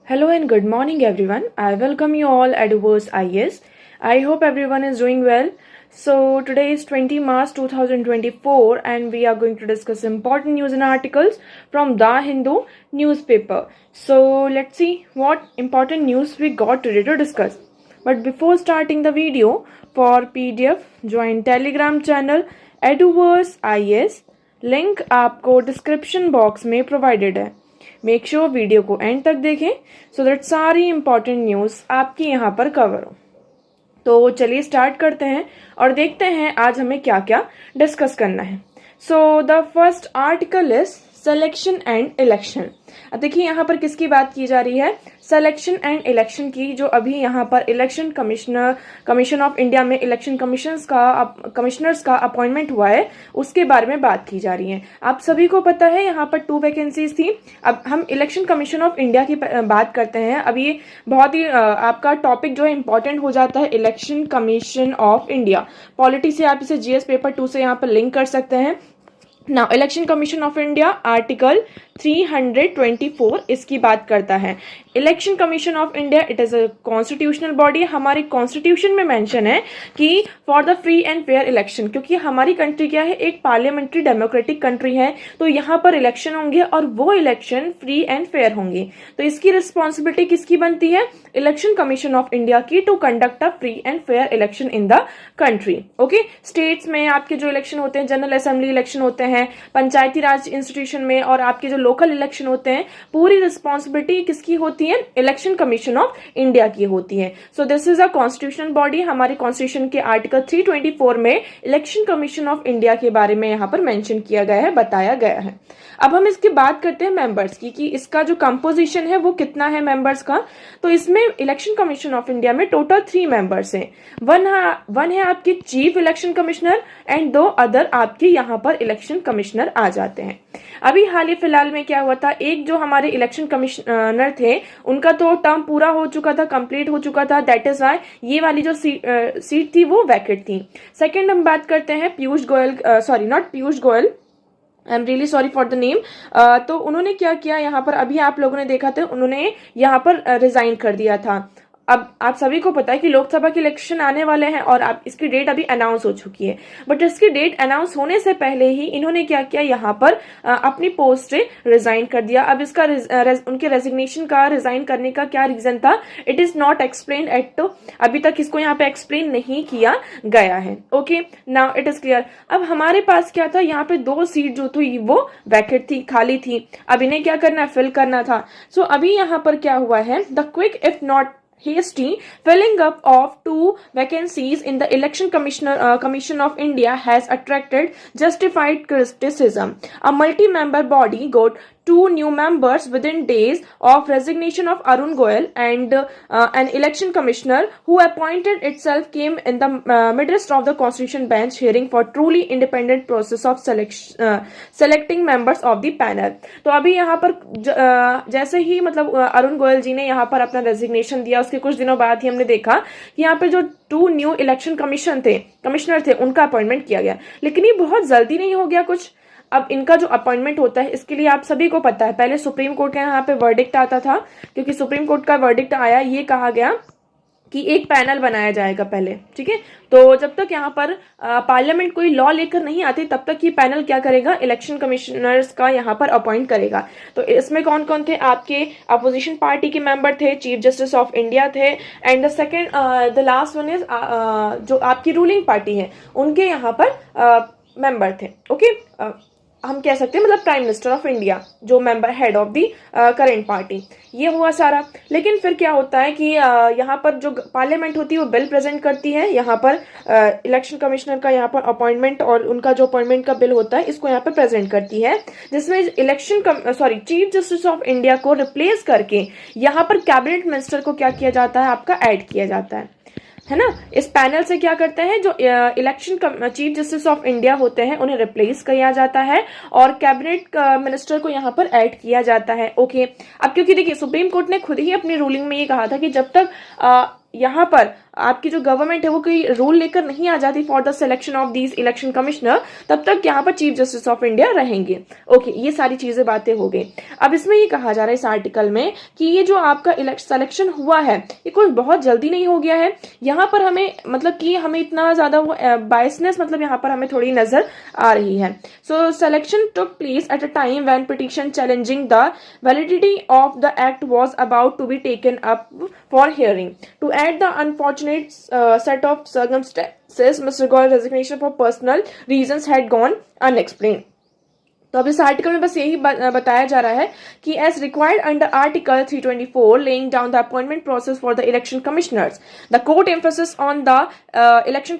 Hello and good morning everyone. I welcome you all at Eduverse IS. I hope everyone is doing well. So today is 20 March 2024 and we are going to discuss important news and articles from The Hindu newspaper. So let's see what important news we got today to discuss. But before starting the video, for PDF join Telegram channel Eduverse IS. Link आपको description box में provided है. Make sure video को and तक देखें so that सारी important news आपकी यहाँ पर कवर हो. तो चलिए स्टार्ट करते हैं और देखते हैं आज हमें क्या क्या डिस्कस करना है. So the first article is selection and election. अब देखिए यहाँ पर किसकी बात की जा रही है, सिलेक्शन एंड इलेक्शन की. जो अभी यहाँ पर इलेक्शन कमीशन ऑफ इंडिया में इलेक्शन कमिश्नर्स का अपॉइंटमेंट हुआ है उसके बारे में बात की जा रही है. आप सभी को पता है यहाँ पर 2 वैकेंसीज थी. अब हम इलेक्शन कमीशन ऑफ इंडिया की बात करते हैं. अब ये बहुत ही आपका टॉपिक जो है इंपॉर्टेंट हो जाता है. Election commission of India polity से आप इसे जीएस पेपर 2 से यहाँ पर लिंक कर सकते हैं. Now election commission of India article 324 इसकी बात करता है. Election commission of India it is a constitutional body. हमारे कॉन्स्टिट्यूशन में मेंशन है कि for the free and fair election, क्योंकि हमारी कंट्री क्या है, एक पार्लियामेंट्री डेमोक्रेटिक कंट्री है. तो यहाँ पर इलेक्शन होंगे और वो इलेक्शन फ्री एंड फेयर होंगे. तो इसकी रिस्पॉन्सिबिलिटी किसकी बनती है, इलेक्शन कमीशन ऑफ इंडिया की, to conduct a free and fair election in the country. Okay, states में आपके जो इलेक्शन होते हैं, जनरल असेंबली इलेक्शन होते हैं, पंचायती राज इंस्टीट्यूशन में, और आपके जो लोकल इलेक्शन होते हैं, पूरी रिस्पॉन्सिबिलिटी किसकी होती है, इलेक्शन कमीशन ऑफ इंडिया की होती है. So this is a constitutional body. हमारे कॉन्स्टिट्यूशन के आर्टिकल 324 में इलेक्शन कमीशन ऑफ इंडिया के बारे में यहाँ पर मेंशन किया गया है, बताया गया है. अब हम इसकी बात करते हैं मेंबर्स की, कि इसका जो कंपोजिशन है वो कितना है मेंबर्स का. तो इसमें इलेक्शन कमीशन ऑफ इंडिया में टोटल 3 मेंबर्स हैं. वन है आपके chief election commissioner and 2 other आपके यहाँ पर इलेक्शन कमिश्नर आ जाते हैं. अभी हाल ही फिलहाल में क्या हुआ था, एक जो हमारे इलेक्शन कमिश्नर थे उनका तो टर्म पूरा हो चुका था, कंप्लीट हो चुका था. दैट इज वाई ये वाली जो सीट थी वो वैकेंट थी. सेकंड हम बात करते हैं Piyush Goyal, sorry not Piyush Goyal, I am really sorry for the name. तो उन्होंने क्या किया यहाँ पर, अभी आप लोगों ने देखा था, उन्होंने यहाँ पर रिजाइन कर दिया था. अब आप सभी को पता है कि लोकसभा के इलेक्शन आने वाले हैं और आप इसकी डेट अभी अनाउंस हो चुकी है. बट इसकी डेट अनाउंस होने से पहले ही इन्होंने क्या किया, यहाँ पर अपनी पोस्ट से रिजाइन कर दिया. अब इसका उनके रेजिग्नेशन का, रिजाइन करने का क्या रीजन था, it is not explain eight. तो अभी तक इसको यहाँ पे एक्सप्लेन नहीं किया गया है. Okay, now it is clear. अब हमारे पास क्या था, यहाँ पे 2 सीट जो थी वो वैकेंट थी, खाली थी. अब इन्हें क्या करना, फिल करना था. सो अभी यहाँ पर क्या हुआ है, the quick if not hasty filling up of 2 vacancies in the election commission of India has attracted justified criticism. A multi-member body got 2 new members within days of resignation of Arun Goyal, and an election commissioner who appointed itself came in the midst of the constitution bench hearing for truly independent process of selecting members of the panel. तो अभी यहाँ पर जैसे ही मतलब अरुण गोयल जी ने यहाँ पर अपना रेजिग्नेशन दिया, उसके कुछ दिनों बाद ही हमने देखा कि यहाँ पे जो 2 न्यू इलेक्शन कमिश्नर थे उनका अपॉइंटमेंट किया गया. लेकिन ये बहुत जल्दी नहीं हो गया कुछ. अब इनका जो अपॉइंटमेंट होता है इसके लिए आप सभी को पता है, पहले सुप्रीम कोर्ट का यहाँ पे वर्डिक्ट आता था. क्योंकि सुप्रीम कोर्ट का वर्डिक्ट आया, ये कहा गया कि एक पैनल बनाया जाएगा पहले. ठीक है, तो जब तक यहाँ पर पार्लियामेंट कोई लॉ लेकर नहीं आती तब तक ये पैनल क्या करेगा, इलेक्शन कमिश्नर्स का यहाँ पर अपॉइंट करेगा. तो इसमें कौन कौन थे, आपके अपोजिशन पार्टी के मेंबर थे, चीफ जस्टिस ऑफ इंडिया थे, and the second the last one is जो आपकी रूलिंग पार्टी है उनके यहाँ पर मेंबर थे. ओके, हम कह सकते हैं मतलब प्राइम मिनिस्टर ऑफ इंडिया जो member head of the current party. ये हुआ सारा. लेकिन फिर क्या होता है कि यहाँ पर जो पार्लियामेंट होती है वो बिल प्रेजेंट करती है, यहाँ पर इलेक्शन कमिश्नर का यहाँ पर अपॉइंटमेंट और उनका जो अपॉइंटमेंट का बिल होता है इसको यहाँ पर प्रेजेंट करती है, जिसमें चीफ जस्टिस ऑफ इंडिया को रिप्लेस करके यहाँ पर कैबिनेट मिनिस्टर को क्या किया जाता है, आपका ऐड किया जाता है ना. इस पैनल से क्या करते हैं, जो election chief justice of India होते हैं उन्हें रिप्लेस किया जाता है और कैबिनेट मिनिस्टर को यहाँ पर ऐड किया जाता है. ओके, अब क्योंकि देखिए सुप्रीम कोर्ट ने खुद ही अपनी रूलिंग में ये कहा था कि जब तक यहाँ पर आपकी जो गवर्नमेंट है वो कोई रूल लेकर नहीं आ जाती for the selection of these election commissioner, तब तक यहाँ पर चीफ जस्टिस ऑफ इंडिया रहेंगे। ओके, ये सारी चीजें बातें हो गई। अब इसमें ये कहा जा रहा है इस आर्टिकल में कि ये जो आपका सिलेक्शन हुआ है ये कुछ बहुत जल्दी नहीं हो गया है। यहाँ पर हमें मतलब कि हमें इतना ज्यादा वो बायसनेस मतलब यहाँ पर हमें थोड़ी नजर आ रही है। So selection took place at a time when petition challenging the validity of the act was about to be taken up for hearing. To add the unfortunate set of circumstances, Mr. Goyal's resignation for personal reasons had gone unexplained. तो अब इस article में बस यही बताया जा रहा है कि as required under article 324 laying down the appointment process for the election commissioners, the court emphasis on the election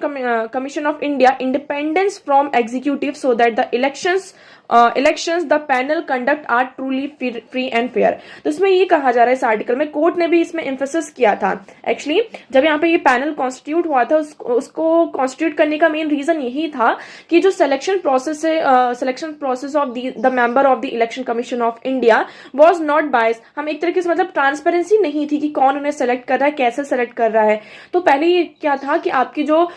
commission of India independence from executive so that the elections the panel conduct are truly free and fair. तो इसमें ये कहा जा रहा है इस article में, court ने भी इसमें एम्फेसिस किया था। एक्चुअली जब यहाँ पे ये पैनल कॉन्स्टिट्यूट हुआ था उसको कॉन्स्टिट्यूट करने का मेन रीजन यही था कि जो सिलेक्शन प्रोसेस है, selection process of the member of the election commission of India was not bias. हम एक तरीके से मतलब ट्रांसपेरेंसी नहीं थी कि कौन उन्हें सेलेक्ट कर रहा है, कैसे सेलेक्ट कर रहा है। तो पहले ये क्या था कि आपकी जो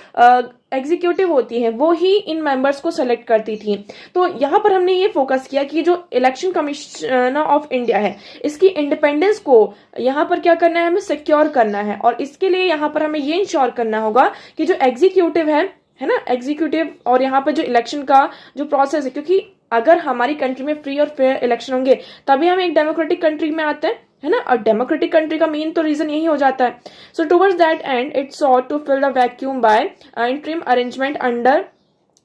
एग्जीक्यूटिव होती है वो ही इन मेंबर्स को सेलेक्ट करती थी। तो यहाँ पर हमने ये फोकस किया कि जो इलेक्शन कमिश्नर ऑफ इंडिया है इसकी इंडिपेंडेंस को यहाँ पर क्या करना है, हमें सिक्योर करना है। और इसके लिए यहाँ पर हमें ये इंश्योर करना होगा कि जो एग्जीक्यूटिव है ना, एग्जीक्यूटिव और यहाँ पर जो इलेक्शन का जो प्रोसेस है, क्योंकि अगर हमारी कंट्री में फ्री और फेयर इलेक्शन होंगे तभी हम एक डेमोक्रेटिक कंट्री में आते हैं, है ना। और डेमोक्रेटिक कंट्री का मेन तो रीजन यही हो जाता है। So towards that end it sought to fill the vacuum by interim arrangement under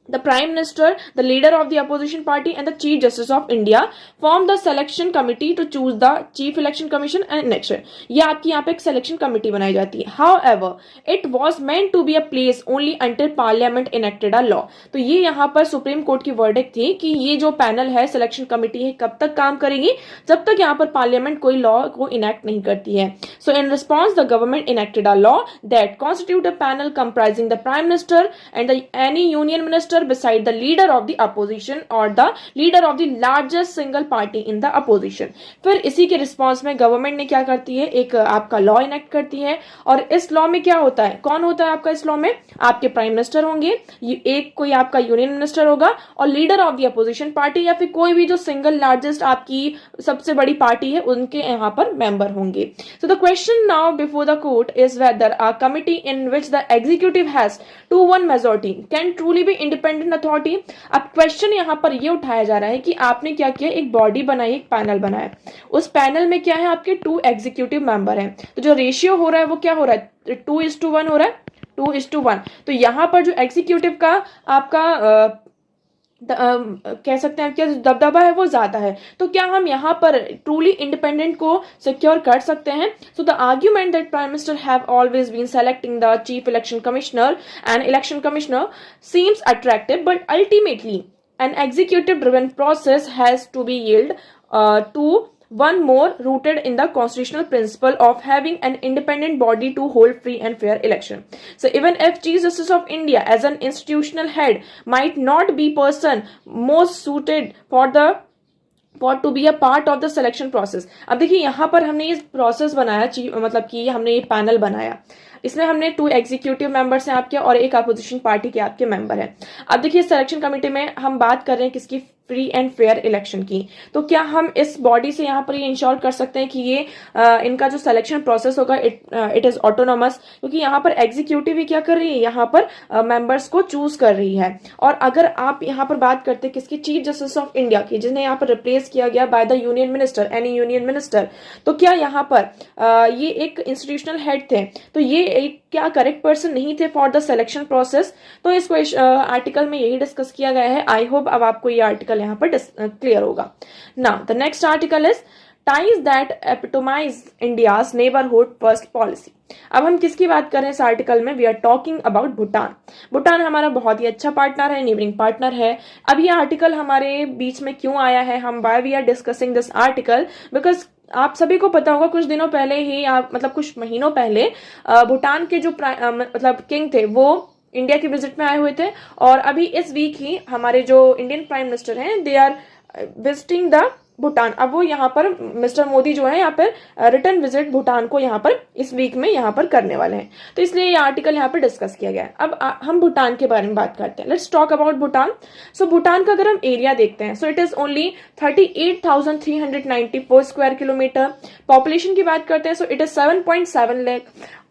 the Prime Minister, the leader of the opposition party and the Chief Justice of India formed the selection committee to choose the Chief Election Commission and election. ये आपकी यहाँ पे एक selection committee बनाई जाती है। However, it was meant to be a place only until Parliament enacted a law. तो ये यहाँ पर सुप्रीम कोर्ट की वर्डिक्ट थी कि ये जो पैनल है, सिलेक्शन कमेटी है, कब तक काम करेगी, जब तक यहाँ पर पार्लियामेंट कोई लॉ को इनेक्ट नहीं करती है। So in response, the government enacted a law that constitute a panel comprising the Prime Minister and any union minister beside the leader of the opposition or the leader of the largest single party in the opposition। फिर इसी के response में government ने क्या करती है, एक आपका लॉ इनेक्ट करती है। और इस लॉ में क्या होता है, कौन होता है आपका इस लॉ में, आपके प्राइम मिनिस्टर होंगे, एक कोई आपका यूनियन मिनिस्टर होगा और leader of the opposition party या फिर कोई भी जो सिंगल लार्जेस्ट आपकी सबसे बड़ी पार्टी है उनके यहाँ पर मेंबर होंगे। So the question now before the court is whether a committee in which the executive has 2-1 majority can truly be independent authority. अब क्वेश्चन यहाँ पर ये उठाया जा रहा है कि आपने क्या किया, एक बॉडी बनाई, एक पैनल बनाया, उस पैनल में क्या है, आपके 2 एग्जीक्यूटिव मेंबर हैं। तो जो रेशियो हो रहा है वो क्या हो रहा है, 2:1 हो रहा है, 2:1। तो यहाँ पर जो एग्जीक्यूटिव का आपका कह सकते हैं क्या दबदबा है वो ज्यादा है। तो क्या हम यहाँ पर ट्रूली इंडिपेंडेंट को सिक्योर कर सकते हैं। So the argument that prime minister have always been selecting the chief election commissioner and election commissioner seems attractive but ultimately an executive driven process has to be yield to one more rooted in the constitutional principle of having an independent body to hold free and fair election. So even if Chief Justice of India as an institutional head might not be person most suited for to be a part of the selection process। अब देखिए यहाँ पर हमने ये process बनाया, मतलब कि हमने ये पैनल बनाया, इसमें हमने 2 एग्जीक्यूटिव मेंबर्स हैं आपके और एक अपोजिशन पार्टी के आपके मेंबर हैं। अब देखिए सिलेक्शन कमेटी में हम बात कर रहे हैं किसकी, फ्री एंड फेयर इलेक्शन की। तो क्या हम इस बॉडी से यहाँ पर ये इंश्योर कर सकते हैं कि ये इनका जो सिलेक्शन प्रोसेस होगा इट इज ऑटोनोमस, क्योंकि यहाँ पर एग्जीक्यूटिव ही क्या कर रही है, यहाँ पर मेंबर्स को चूज कर रही है। और अगर आप यहाँ पर बात करते हैं किसकी, चीफ जस्टिस ऑफ इंडिया की, जिन्हें यहाँ पर रिप्लेस किया गया by the union minister, any union minister, तो क्या यहाँ पर ये एक इंस्टीट्यूशनल हेड थे, तो ये एक क्या करेक्ट पर्सन नहीं थे फॉर द सिलेक्शन प्रोसेस। तो इस आर्टिकल में यही डिस्कस किया गया है। आई होप अब आपको ये आर्टिकल यहाँ पर क्लियर होगा। Now the next article is ties that epitomize India's neighborhood first policy। अब हम किसकी बात कर रहे हैं इस आर्टिकल में, we are talking about Bhutan. Bhutan हमारा बहुत ही अच्छा पार्टनर है, नेबरिंग पार्टनर है। अब ये आर्टिकल हमारे बीच में क्यों आया है, हम why we are discussing this article, because आप सभी को पता होगा कुछ दिनों पहले ही, मतलब कुछ महीनों पहले भूटान के जो मतलब किंग थे वो इंडिया के विजिट में आए हुए थे। और अभी इस वीक ही हमारे जो इंडियन प्राइम मिनिस्टर हैं they are visiting the Bhutan. अब वो यहाँ पर मिस्टर मोदी जो है यहाँ पर रिटर्न विजिट भूटान को यहाँ पर इस वीक में यहाँ पर करने वाले हैं, तो इसलिए ये आर्टिकल यहाँ पर डिस्कस किया गया है। अब हम भूटान के बारे में बात करते हैं। Let's talk about Bhutan. So Bhutan का अगर हम एरिया देखते हैं, so it is only 38,394 square kilometre. Population की बात करते हैं, सो इट इज 7.7 लाख।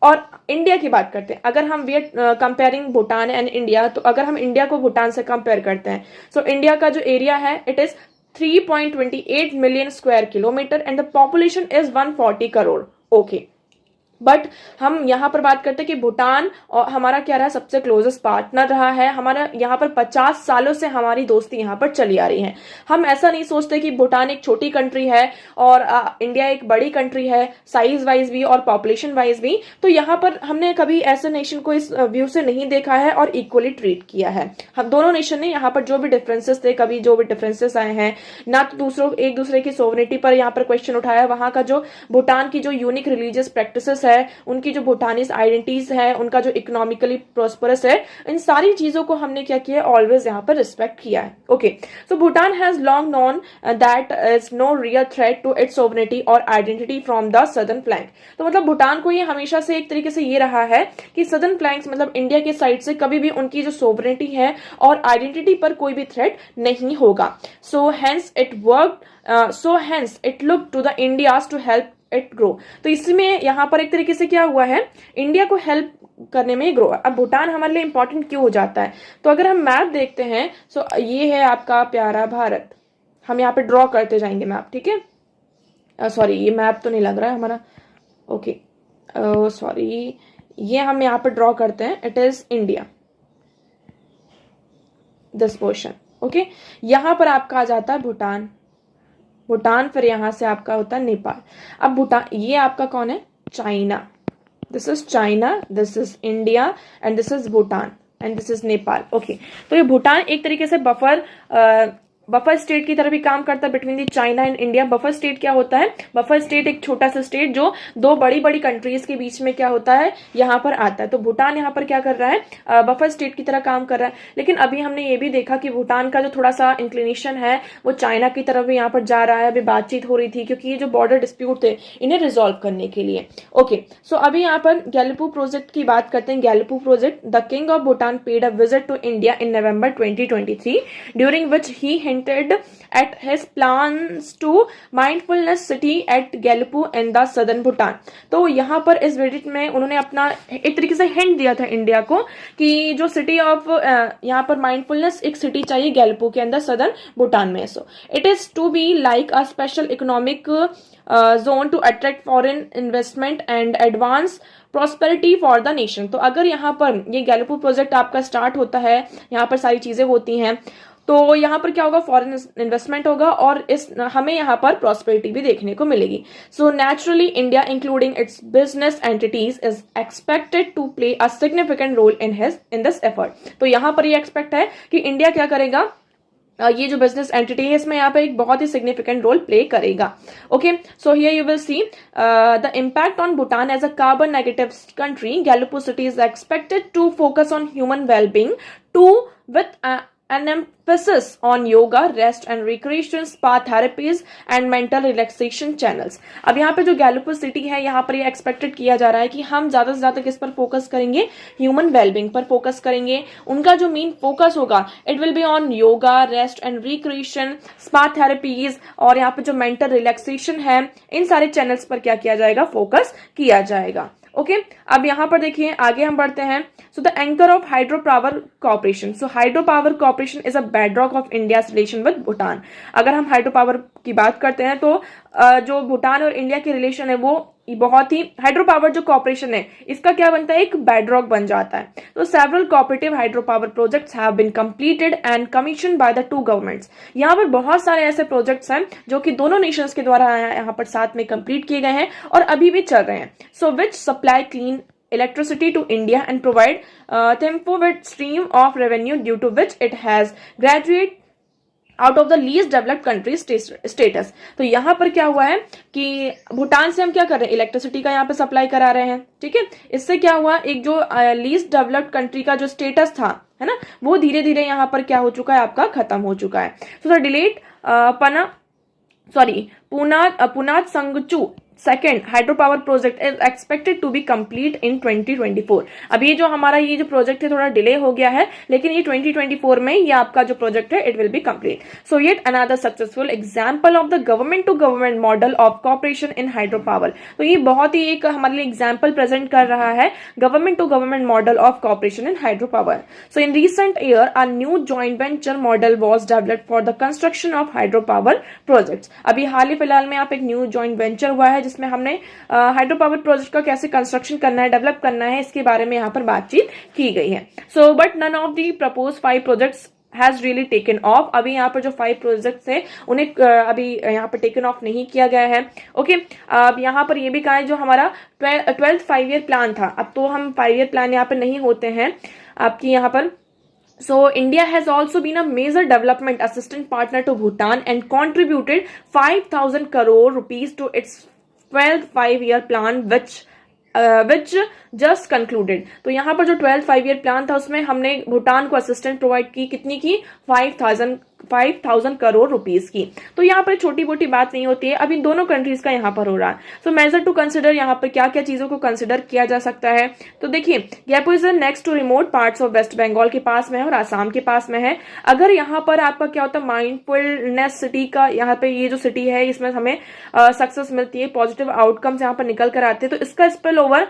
और इंडिया की बात करते हैं, अगर हम we are comparing Bhutan and India, तो अगर हम इंडिया को भूटान से कंपेयर करते हैं, सो इंडिया का जो एरिया है it is 3.28 million square kilometre and the population is 140 crore. Okay, but हम यहाँ पर बात करते हैं कि भूटान और हमारा क्या रहा, सबसे क्लोजेस्ट पार्टनर रहा है। हमारा यहाँ पर 50 सालों से हमारी दोस्ती यहाँ पर चली आ रही है। हम ऐसा नहीं सोचते कि भूटान एक छोटी कंट्री है और इंडिया एक बड़ी कंट्री है, साइज वाइज भी और पॉपुलेशन वाइज भी। तो यहाँ पर हमने कभी ऐसे नेशन को इस व्यू से नहीं देखा है और इक्वली ट्रीट किया है। हम दोनों नेशन ने यहाँ पर जो भी डिफरेंसेस थे, कभी जो भी डिफरेंसेस आए हैं ना, तो एक दूसरे की सोवरेनिटी पर यहाँ पर क्वेश्चन उठाया। वहां का जो भूटान की जो यूनिक रिलीजियस प्रैक्टिसेस है, उनकी जो भूटानीज आइडेंटिटीज है, उनका जो इकोनॉमिकली प्रोस्परस है, इन सारी चीजों को हमने क्या किया, ऑलवेज यहाँ पर रिस्पेक्ट किया है। Okay, so Bhutan has long known that is no real threat to its sovereignty और identity from the southern flank. तो मतलब भूटान को ये हमेशा से एक तरीके से ये रहा है कि सदर्न फ्लैंक्स मतलब इंडिया के साइड से कभी भी उनकी जो सोवरेनिटी है और आइडेंटिटी पर कोई भी थ्रेट नहीं होगा। So hence it look to the India's to help it grow. तो इसमें यहाँ पर एक तरीके से क्या हुआ है, इंडिया को हेल्प करने में ग्रो। अब भूटान हमारे लिए इंपॉर्टेंट क्यों हो जाता है, तो अगर हम मैप देखते हैं, सो ये है आपका प्यारा भारत। हम यहाँ पे ड्रॉ करते जाएंगे मैप, ठीक है। सॉरी, ये मैप तो नहीं लग रहा है हमारा। ओके, सॉरी, ये हम यहाँ पर ड्रॉ करते हैं, it is India, this portion. Okay, यहाँ पर आपका आ जाता है भूटान, फिर यहां से आपका होता है नेपाल। अब भूटान, ये आपका कौन है, China. This is China, this is India and this is Bhutan and this is Nepal. Okay, तो ये भूटान एक तरीके से बफर स्टेट की तरह भी काम करता है between the China and India. Buffer state क्या होता है, बफर स्टेट एक छोटा सा स्टेट जो दो बड़ी बड़ी कंट्रीज के बीच में क्या होता है, यहाँ पर आता है। तो भूटान यहाँ पर क्या कर रहा है, बफर स्टेट की तरह काम कर रहा है। लेकिन अभी हमने ये भी देखा कि भूटान का जो थोड़ा सा इंक्लिनेशन है वो चाइना की तरफ भी यहाँ पर जा रहा है। अभी बातचीत हो रही थी क्योंकि ये जो बॉर्डर डिस्प्यूट थे इन्हें रिजोल्व करने के लिए। ओके, सो अभी यहाँ पर गैलीपू प्रोजेक्ट की बात करते हैं। Gelephu project, the king of Bhutan paid a visit to India in November 2023 during which he hinted at his plans to mindfulness city at Galipu in the southern Bhutan। तो यहाँ पर इस विजिट में उन्होंने अपना एक तरीके से हिंट दिया था इंडिया को कि जो सिटी ऑफ यहाँ पर माइंडफुलनेस एक सिटी चाहिए गैलिपू के अंदर सदर्न भूटान में। So it is to be like a special economic zone to attract foreign investment and advance prosperity for the nation. तो अगर यहाँ पर ये गैलिपू प्रोजेक्ट आपका स्टार्ट होता है, यहाँ पर सारी चीजें होती हैं, तो यहाँ पर क्या होगा, फॉरेन इन्वेस्टमेंट होगा और हमें यहाँ पर प्रॉस्पेरिटी भी देखने को मिलेगी। So naturally India including its business entities is expected to play a significant role in this effort. तो यहाँ पर ये एक्सपेक्ट है कि इंडिया क्या करेगा, ये जो बिजनेस एंटिटी है इसमें यहाँ पे एक बहुत ही सिग्निफिकेंट रोल प्ले करेगा। Okay, so here you will see the impact on Bhutan as a carbon negative country. Gelephu city is expected to focus on human wellbeing to with an emphasis on yoga, rest and recreation, spa therapies and mental relaxation channels। अब यहाँ पे जो गैलिपू city है, यहाँ पर ये expected किया जा रहा है कि हम ज्यादा से ज्यादा किस पर फोकस करेंगे, ह्यूमन वेलबींग पर फोकस करेंगे। उनका जो मेन फोकस होगा it will be on yoga, rest and recreation, spa therapies और यहाँ पे जो मेंटल रिलैक्सेशन है, इन सारे चैनल्स पर क्या किया जाएगा, फोकस किया जाएगा। ओके, अब यहाँ पर देखिए आगे हम बढ़ते हैं। So the anchor of hydro power corporation. So hydro power corporation is a bedrock of India relation with Bhutan. अगर हम हाइड्रो पावर की बात करते हैं तो जो भूटान और इंडिया के रिलेशन है वो बहुत ही, हाइड्रो पावर जो कॉर्पोरेशन है इसका क्या बनता है, एक बेडरॉक बन जाता है। तो several cooperative hydro power projects have been completed and commission by the two governments. यहाँ पर बहुत सारे ऐसे प्रोजेक्ट्स हैं जो कि दोनों नेशंस के द्वारा यहाँ पर साथ में कंप्लीट किए गए हैं और अभी भी चल रहे हैं। So which supply clean electricity to India and provide them with stream of revenue due to which it has graduated out of the least developed country status. तो यहाँ पर क्या हुआ है कि भूटान से हम क्या कर रहे हैं, इलेक्ट्रिसिटी का यहाँ पे सप्लाई करा रहे हैं, ठीक है। इससे क्या हुआ, एक जो लीस्ट डेवलप्ड कंट्री का जो स्टेटस था, है ना, वो धीरे धीरे यहाँ पर क्या हो चुका है, आपका खत्म हो चुका है। सो the delayed Punatsangchhu second hydro power project is expected to be complete in 2024। अब ये जो हमारा ये जो प्रोजेक्ट है थोड़ा डिले हो गया है, लेकिन ये 2024 में ये आपका जो प्रोजेक्ट है it will be complete. So yet another successful example of the government to government model of cooperation in hydro power. तो ये बहुत ही एक हमारे लिए एग्जाम्पल प्रेजेंट कर रहा है government to government model of cooperation in hydro power. So in recent year a new joint venture model was developed for the construction of hydro power projects. अभी हाल ही फिलहाल में आप एक न्यू जॉइंट वेंचर हुआ है जिसमें हमने हाइड्रो पावर प्रोजेक्ट का कैसे कंस्ट्रक्शन करना है, डेवलप करना है, इसके बारे में यहाँ पर बातचीत की गई है। So but none of the propose 5 projects has really taken off. अभी यहाँ पर जो 5 प्रोजेक्ट्स है उन्हें अभी यहाँ पर टेकन ऑफ नहीं किया गया है। ओके, अब यहाँ पर ये भी कहा है जो हमारा 12th 5 ईयर प्लान था, अब तो हम 5 ईयर प्लान यहाँ पर नहीं होते हैं आपकी यहाँ पर। So India has also been a major development assistant partner to Bhutan and contributed 5,000 crore rupees to its 12th 5-year plan which just concluded। तो यहाँ पर जो 12th 5 ईयर प्लान था उसमें हमने भूटान को असिस्टेंट प्रोवाइड की, कितनी की? 5,000 करोड़ रुपीस की। तो यहाँ पर छोटी मोटी बात नहीं होती है, अब इन दोनों कंट्रीज का यहाँ पर हो रहा है। सो मेजर टू कंसिडर, यहाँ पर क्या क्या चीजों को कंसिडर किया जा सकता है? तो देखिए, Jaipur is next to remote parts of West Bengal के पास में है और आसाम के पास में है। अगर यहाँ पर आपका क्या होता है माइंडफुलनेस सिटी का, यहाँ पे ये जो सिटी है इसमें हमें सक्सेस मिलती है, पॉजिटिव आउटकम्स यहाँ पर निकल कर आते हैं, तो इसका स्पिल ओवर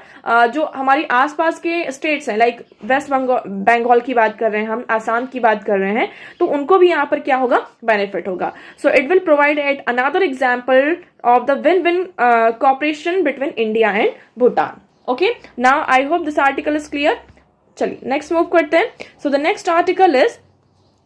जो हमारी आसपास के स्टेट्स हैं लाइक वेस्ट बंगाल की बात कर रहे हैं हम, आसाम की बात कर रहे हैं, तो उनको भी यहाँ पर क्या होगा? बेनिफिट होगा। So it will provide at another example of the win win cooperation between India and Bhutan. Okay, now I hope this article is clear. चलिए नेक्स्ट मूव करते हैं। So the next article is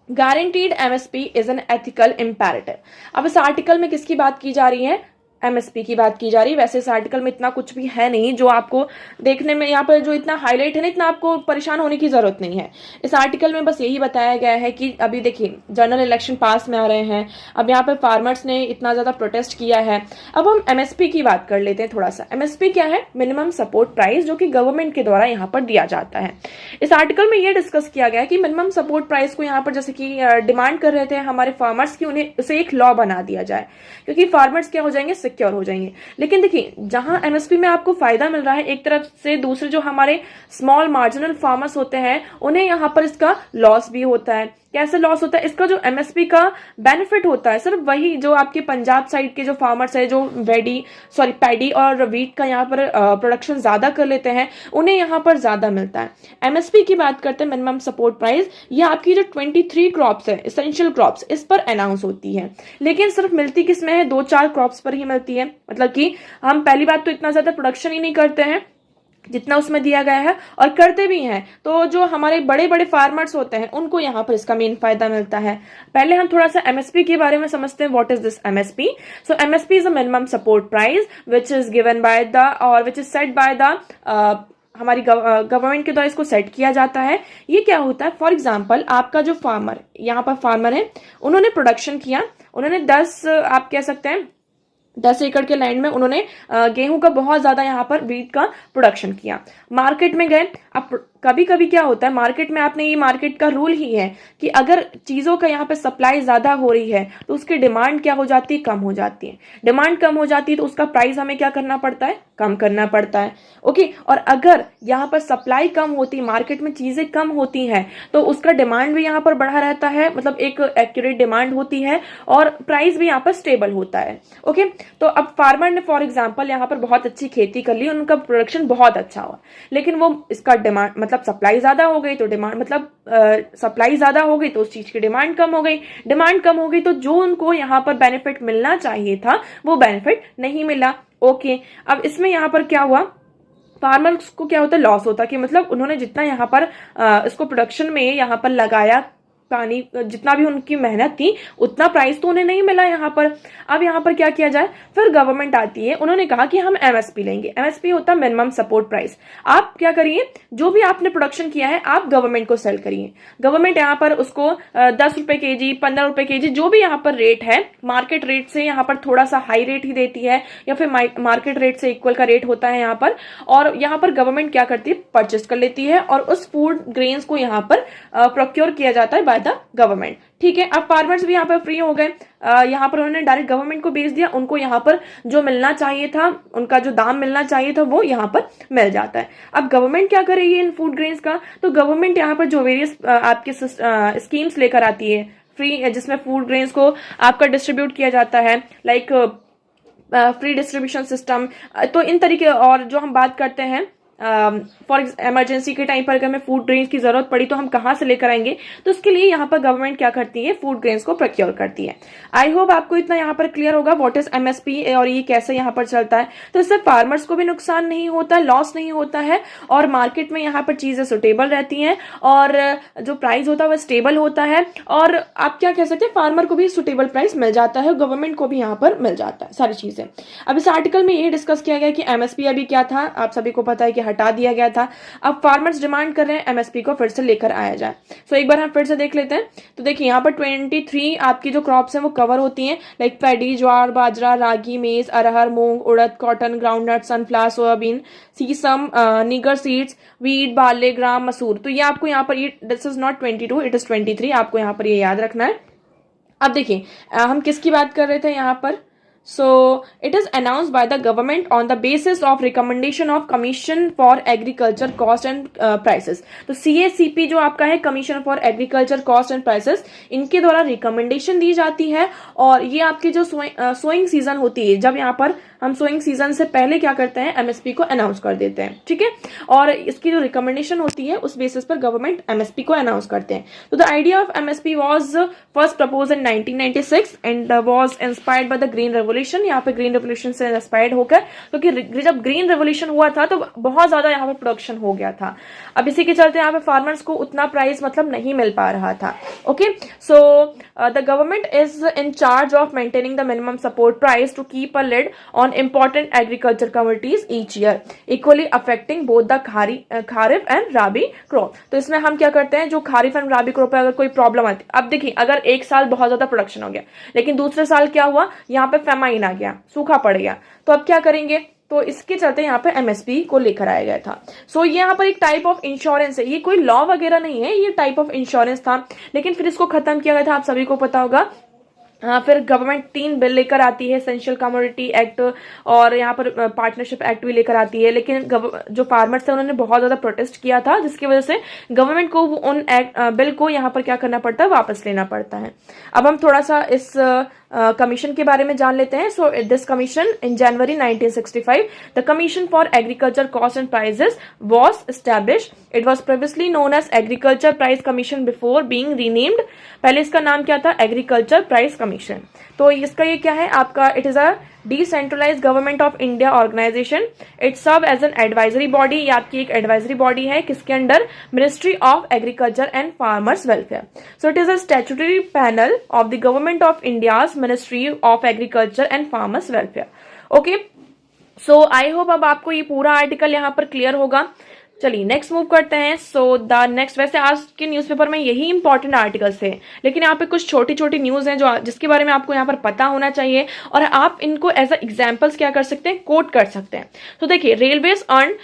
guaranteed MSP is an ethical imperative. अब इस article में किसकी बात की जा रही है? एमएसपी की बात की जा रही है। वैसे इस आर्टिकल में इतना कुछ भी है नहीं जो आपको देखने में यहाँ पर जो इतना हाईलाइट है ना, इतना आपको परेशान होने की जरूरत नहीं है। इस आर्टिकल में बस यही बताया गया है कि अभी देखिए जनरल इलेक्शन पास में आ रहे हैं, अब यहाँ पर फार्मर्स ने इतना ज्यादा प्रोटेस्ट किया है। अब हम एमएसपी की बात कर लेते हैं थोड़ा सा। एमएसपी क्या है? मिनिमम सपोर्ट प्राइस, जो कि गवर्नमेंट के द्वारा यहाँ पर दिया जाता है। इस आर्टिकल में यह डिस्कस किया गया कि मिनिमम सपोर्ट प्राइस को यहाँ पर जैसे कि डिमांड कर रहे थे हमारे फार्मर्स की, उन्हें उसे एक लॉ बना दिया जाए, क्योंकि फार्मर्स क्या हो जाएंगे? सिक्योर हो जाएंगे। लेकिन देखिए, जहां एमएसपी में आपको फायदा मिल रहा है एक तरफ से, दूसरे जो हमारे स्मॉल मार्जिनल फार्मर्स होते हैं उन्हें यहां पर इसका लॉस भी होता है। कैसे लॉस होता है? इसका जो एमएसपी का बेनिफिट होता है सिर्फ वही जो आपके पंजाब साइड के जो फार्मर्स है, जो पैडी और वीट का यहाँ पर प्रोडक्शन ज्यादा कर लेते हैं, उन्हें यहाँ पर ज्यादा मिलता है। एमएसपी की बात करते हैं, मिनिमम सपोर्ट प्राइस, ये आपकी जो 23 क्रॉप्स है, इसेंशियल क्रॉप्स, इस पर अनाउंस होती है। लेकिन सिर्फ मिलती किस में है? 2-4 क्रॉप्स पर ही मिलती है। मतलब कि हम पहली बात तो इतना ज्यादा प्रोडक्शन ही नहीं करते हैं जितना उसमें दिया गया है, और करते भी हैं तो जो हमारे बड़े बड़े फार्मर्स होते हैं उनको यहाँ पर इसका मेन फायदा मिलता है। पहले हम थोड़ा सा एमएसपी के बारे में समझते हैं। What is this MSP? So MSP is a minimum support price which is given by the और which is set by the हमारी गवर्नमेंट के द्वारा इसको सेट किया जाता है। ये क्या होता है? फॉर एग्जाम्पल, आपका जो फार्मर, यहाँ पर फार्मर है, उन्होंने प्रोडक्शन किया, उन्होंने 10 आप कह सकते हैं 10 एकड़ के लैंड में उन्होंने गेहूं का बहुत ज्यादा यहाँ पर वीट का प्रोडक्शन किया, मार्केट में गए। अब कभी कभी क्या होता है मार्केट में, आपने ये मार्केट का रूल ही है कि अगर चीजों का यहाँ पे सप्लाई ज्यादा हो रही है तो उसकी डिमांड क्या हो जाती है? कम हो जाती है। डिमांड कम हो जाती है तो उसका प्राइस हमें क्या करना पड़ता है? कम करना पड़ता है। ओके, और अगर यहाँ पर सप्लाई कम होती है, मार्केट में चीजें कम होती हैं, तो उसका डिमांड भी यहाँ पर बढ़ा रहता है, मतलब एक एक्यूरेट डिमांड होती है और प्राइस भी यहाँ पर स्टेबल होता है। ओके, तो अब फार्मर ने फॉर एग्जाम्पल यहाँ पर बहुत अच्छी खेती कर ली, उनका प्रोडक्शन बहुत अच्छा हुआ, लेकिन वो इसका डिमांड मतलब सप्लाई ज्यादा हो गई तो डिमांड मतलब सप्लाई ज्यादा हो गई तो उस चीज की डिमांड कम हो गई, डिमांड कम हो गई तो जो उनको यहाँ पर बेनिफिट मिलना चाहिए था वो बेनिफिट नहीं मिला। ओके, अब इसमें यहाँ पर क्या हुआ? फार्मर्स को क्या होता है? लॉस होता है कि मतलब उन्होंने जितना यहाँ पर इसको प्रोडक्शन में यहाँ पर लगाया, पानी जितना भी उनकी मेहनत थी उतना प्राइस तो उन्हें नहीं मिला यहाँ पर। अब यहाँ पर क्या किया जाए? फिर गवर्नमेंट आती है, उन्होंने कहा कि हम एमएसपी लेंगे। एमएसपी होता है मिनिमम सपोर्ट प्राइस। आप क्या करिए, जो भी आपने प्रोडक्शन किया है आप गवर्नमेंट को सेल करिए। गवर्नमेंट यहाँ पर उसको 10 रुपए केजी, 15 रुपए केजी, जो भी यहाँ पर रेट है, मार्केट रेट से यहाँ पर थोड़ा सा हाई रेट ही देती है या फिर मार्केट रेट से इक्वल का रेट होता है यहाँ पर। और यहाँ पर गवर्नमेंट क्या करती है? परचेस कर लेती है और उस फूड ग्रेन्स को यहाँ पर प्रोक्योर किया जाता है बाय द गवर्नमेंट। ठीक है, अब फार्मर्स भी यहाँ पर फ्री हो गए, यहाँ पर उन्होंने डायरेक्ट गवर्नमेंट को बेच दिया, उनको यहाँ पर जो मिलना चाहिए था, उनका जो दाम मिलना चाहिए था वो यहाँ पर मिल जाता है। अब गवर्नमेंट क्या कर रही है इन फूड ग्रेन्स का, तो गवर्नमेंट यहाँ पर जो वेरियस आपके स्कीम्स लेकर आती है फ्री, जिसमें फूड ग्रेन्स को आपका डिस्ट्रीब्यूट किया जाता है, लाइक फ्री डिस्ट्रीब्यूशन सिस्टम। तो इन तरीके, और जो हम बात करते हैं फॉर इमरजेंसी के टाइम पर अगर हमें फूड ग्रेन्स की जरूरत पड़ी तो हम कहाँ से लेकर आएंगे, तो उसके लिए यहाँ पर गवर्नमेंट क्या करती है, फूड ग्रेन्स को प्रोक्योर करती है। आई होप आपको इतना यहाँ पर क्लियर होगा व्हाट इज एमएसपी और ये कैसे यहाँ पर चलता है। तो इससे फार्मर्स को भी नुकसान नहीं होता, लॉस नहीं होता है, और मार्केट में यहाँ पर चीजें सुटेबल रहती हैं, और जो प्राइस होता है वह स्टेबल होता है, और आप क्या कह सकते हैं, फार्मर को भी सुटेबल प्राइस मिल जाता है, गवर्नमेंट को भी यहाँ पर मिल जाता है, सारी चीजें। अब इस आर्टिकल में ये डिस्कस किया गया कि एमएसपी अभी क्या था, आप सभी को पता है कि हटा दिया गया था। अब फार्मर्स डिमांड कर रहे हैं एमएसपी को फिर से लेकर आया जाए। सो एक बार हम फिर से देख लेते हैं। तो देखिए यहाँ पर 23 आपकी जो क्रॉप्स हैं वो कवर होती हैं, लाइक पैडी, ज्वार, बाजरा, रागी, मेज, अरहर, मूंग, उड़द, कॉटन, ग्राउंडनट, सनफ्लावर, सोयाबीन, सीसम, निगर सीड्स, वीट, बार्ले, ग्राम, मसूर। तो ये आपको यहाँ पर, ये this is not 22, it is 23, आपको यहाँ पर ये याद रखना है। अब देखिए हम किसकी बात कर रहे थे यहाँ पर, so it is announced by the government on the basis of recommendation of commission for agriculture cost and prices। तो CACP जो आपका है, commission for agriculture cost and prices, इनके द्वारा रिकमेंडेशन दी जाती है। और ये आपकी जो सोइंग सीजन होती है, जब यहाँ पर हम सोइंग सीजन से पहले क्या करते हैं, एमएसपी को अनाउंस कर देते हैं। ठीक है, और इसकी जो रिकमेंडेशन होती है उस बेसिस पर गवर्नमेंट एमएसपी को अनाउंस करते हैं। तो the idea of MSP was first propose in 1996 and was inspired by the green revolution. यहाँ पे ग्रीन रेवोल्यूशन से इंस्पायर्ड होकर, क्योंकि जब ग्रीन रेवोल्यूशन हुआ था तो बहुत ज्यादा यहाँ पे प्रोडक्शन हो गया था। अब इसी के चलते यहाँ पे फार्मर्स को उतना प्राइस मतलब नहीं मिल पा रहा था। Okay, so the government is in charge of maintaining the minimum support price to keep a lid on important agriculture commodities each year equally affecting both the kharif and rabi crop. तो इसमें हम क्या करते हैं, जो खारिफ एंड राबी क्रॉप पे अगर कोई प्रॉब्लम आती है, अब देखिए अगर एक साल बहुत ज्यादा प्रोडक्शन हो गया लेकिन दूसरे साल क्या हुआ, यहाँ पे फेमाइन आ गया, सूखा पड़ गया, तो अब क्या करेंगे, तो इसके चलते यहाँ पे एमएसपी को लेकर आया गया था। सो ये यहाँ पर एक टाइप ऑफ इंश्योरेंस है, ये कोई लॉ वगैरह नहीं है, ये टाइप ऑफ इंश्योरेंस था, लेकिन फिर इसको खत्म किया गया था, आप सभी को पता होगा। फिर गवर्नमेंट 3 बिल लेकर आती है, एसेंशियल कमोडिटी एक्ट और यहाँ पर पार्टनरशिप एक्ट भी लेकर आती है, लेकिन जो फार्मर्स थे उन्होंने बहुत ज्यादा प्रोटेस्ट किया था, जिसकी वजह से गवर्नमेंट को उन बिल को यहाँ पर क्या करना पड़ता है, वापस लेना पड़ता है। अब हम थोड़ा सा इस कमीशन के बारे में जान लेते हैं। So this commission in January 1965 the commission for agriculture cost and prices was established. It was previously known as agriculture price commission before being renamed. पहले इसका नाम क्या था, एग्रीकल्चर प्राइस कमीशन। तो इसका ये क्या है आपका, it is a decentralised government of India organisation. It serve as an advisory body, ये आपकी एक एडवाइजरी बॉडी है, किसके under, ministry of agriculture and farmers welfare. So it is a statutory panel of the government of India's ministry of agriculture and farmers welfare. Okay, so I hope अब आपको ये पूरा article यहाँ पर clear होगा। चलिए नेक्स्ट मूव करते हैं। सो द नेक्स्ट, वैसे आज के न्यूज़पेपर में यही इंपॉर्टेंट आर्टिकल्स थे, लेकिन यहाँ पे कुछ छोटी छोटी न्यूज हैं जो जिसके बारे में आपको यहाँ पर पता होना चाहिए, और आप इनको एज अ एग्जाम्पल्स क्या कर सकते हैं, कोट कर सकते हैं। तो देखिए, railways earn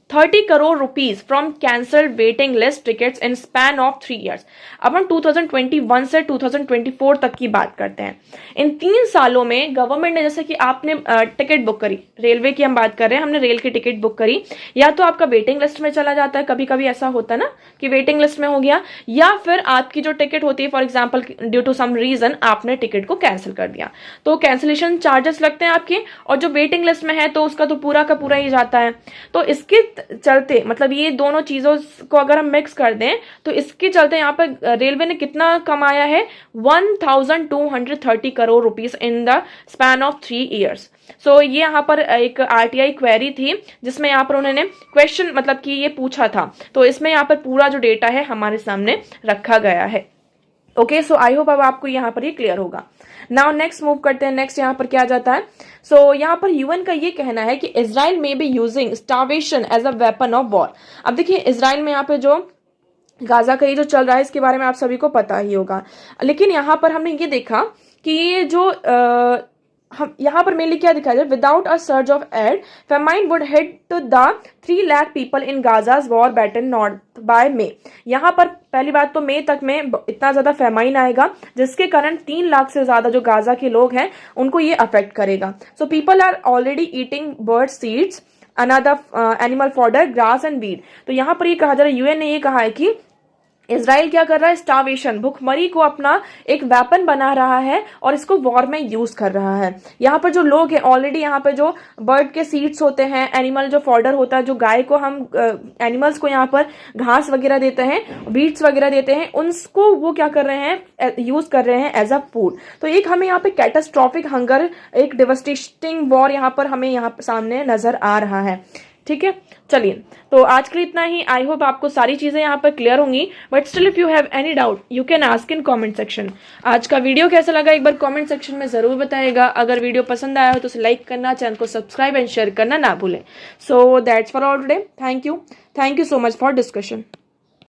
1230 crore rupees from cancelled waiting list tickets in span of 3 years. अब हम 2021 से 2024 तक की बात करते हैं। इन 3 सालों में गवर्नमेंट ने, जैसे कि आपने टिकट बुक करी, रेलवे की हम बात कर रहे हैं, हमने रेल की टिकट बुक करी, या तो आपका वेटिंग लिस्ट में चला जाता है, कभी कभी ऐसा होता है ना कि वेटिंग लिस्ट में हो गया, या फिर आपकी जो टिकट होती है, for example due to some reason आपने टिकट को कैंसिल कर दिया, तो कैंसिलेशन चार्जेस लगते हैं आपके, और जो वेटिंग लिस्ट में है तो उसका तो पूरा का पूरा ही जाता है। तो इसके चलते, मतलब ये दोनों चीजों को अगर हम मिक्स कर दें तो इसके चलते यहाँ पर रेलवे ने कितना कमाया है, 1230 crore rupees in the span of 3 years. So ये यहाँ पर एक आरटीआई क्वेरी थी जिसमें यहाँ पर उन्होंने क्वेश्चन, मतलब कि ये पूछा था, तो इसमें यहाँ पर पूरा जो डेटा है हमारे सामने रखा गया है। ओके, सो आई होप अब आपको यहाँ पर ये क्लियर होगा। नाउ नेक्स्ट मूव करते हैं। नेक्स्ट यहाँ पर क्या जाता है, सो यहाँ पर यूएन का ये कहना है कि इजराइल में be using starvation as a weapon of war. अब देखिए, इजराइल में यहाँ पे जो गाजा का ये जो चल रहा है इसके बारे में आप सभी को पता ही होगा, लेकिन यहाँ पर हमने ये देखा कि ये जो हम यहाँ पर मेनली क्या दिखाया जाए, without a surge of aid famine would hit the 3 lakh people in Gaza's war battered north by May. यहाँ पर पहली बात तो मई तक में इतना ज्यादा फेमाइन आएगा जिसके कारण 3 लाख से ज्यादा जो गाजा के लोग हैं उनको ये अफेक्ट करेगा। So people are already eating bird seeds another animal fodder grass and weed. तो यहाँ पर ये कहा जा रहा है, यूएन ने ये कहा है कि इजराइल क्या कर रहा है, स्टार्वेशन भुखमरी को अपना एक वेपन बना रहा है और इसको वॉर में यूज कर रहा है। यहाँ पर जो लोग हैं ऑलरेडी, यहाँ पे जो बर्ड के सीड्स होते हैं, एनिमल जो फॉडर होता है, जो गाय को हम एनिमल्स को यहाँ पर घास वगैरह देते हैं, बीट्स वगैरह देते हैं, उनको वो क्या कर रहे हैं, यूज कर रहे हैं एज अ फूड। तो एक हमें यहाँ पे कैटास्ट्रॉफिक हंगर, एक डिवास्टेटिंग वॉर यहाँ पर हमें यहाँ सामने नजर आ रहा है। ठीक है, चलिए तो आज के लिए इतना ही। आई होप आपको सारी चीजें यहाँ पर क्लियर होंगी, but still if you have any doubt you can ask in comment section. आज का वीडियो कैसा लगा एक बार कमेंट सेक्शन में जरूर बताइएगा। अगर वीडियो पसंद आया हो तो उसे लाइक करना, चैनल को सब्सक्राइब एंड शेयर करना ना भूलें। So that's for all today. Thank you so much for discussion.